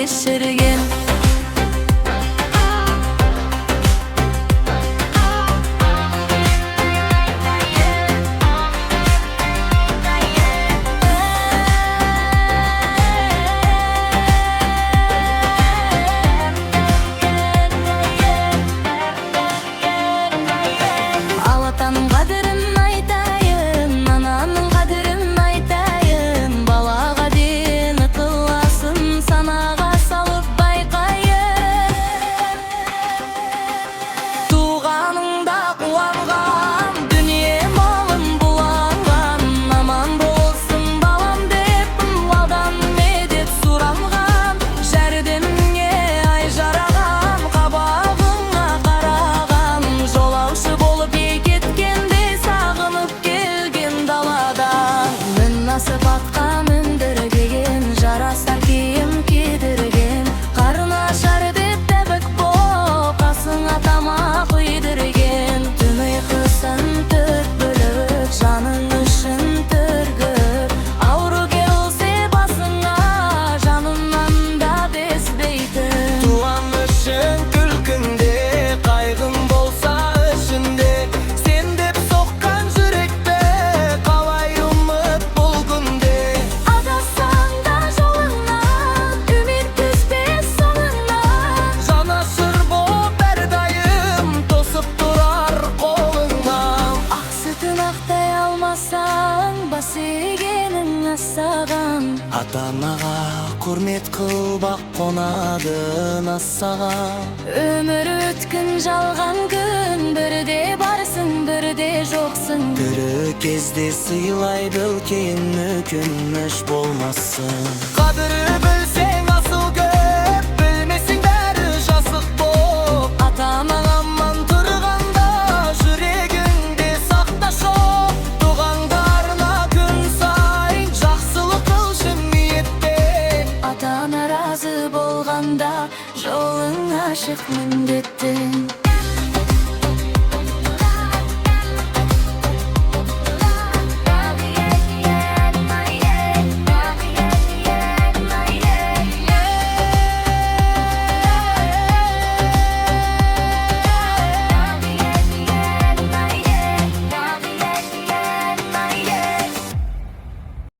кешірген. Алатаның қадірін айтайын, ананың қадірін айтайын. Балаға дейін ытыласын санаға салып байқайын. Туғаныңда қуанған, дүние малын бұланған. Аман болсын балам деп алдан медет сұранған. Жәрдеміңе ай жараған, қабағыңа қараған. Жолаушы болып кеткенде сағынып келген даладан. Мін асып атқан үндірген, жарасар киім кидірген. Қарын ашар деп тәбік боп, қасыңа тамақ үйдірген. Түн ұйқысын төрт бөліп, жаның үшін түргіп. Ауру келсе басыңа, жанымнан да безбейтін. Туған үшін күлкіңде, қайғың болса ішінде. Сен деп соққан жүректі қалай ұмыт бұл күнде. Адасаң да жолыңнан, үміт түспес соңыңнан. Жанашыр боп әрдайым тосып тұрар қолыңнан. Ақ сүтін ақтай алмасаң, бас игенің асаған. Ата-анаға құрмет қылбақ қонады насаға. Өмір өткін жалған күн, бірде барсың, бірде жоқсың. Тірі кезде сыйлайды үлкен, өкініш болмасын. Қадірі білсең асыл көп, білмесең бәрі жасық боп. Ата-анаң Аман тұрғанда жүрегіңде сақта шоқ. Туғандарына күн сайын жақсылық қылшы ниетпен. ата-ана разы болғанда, жолың ашық міндетті.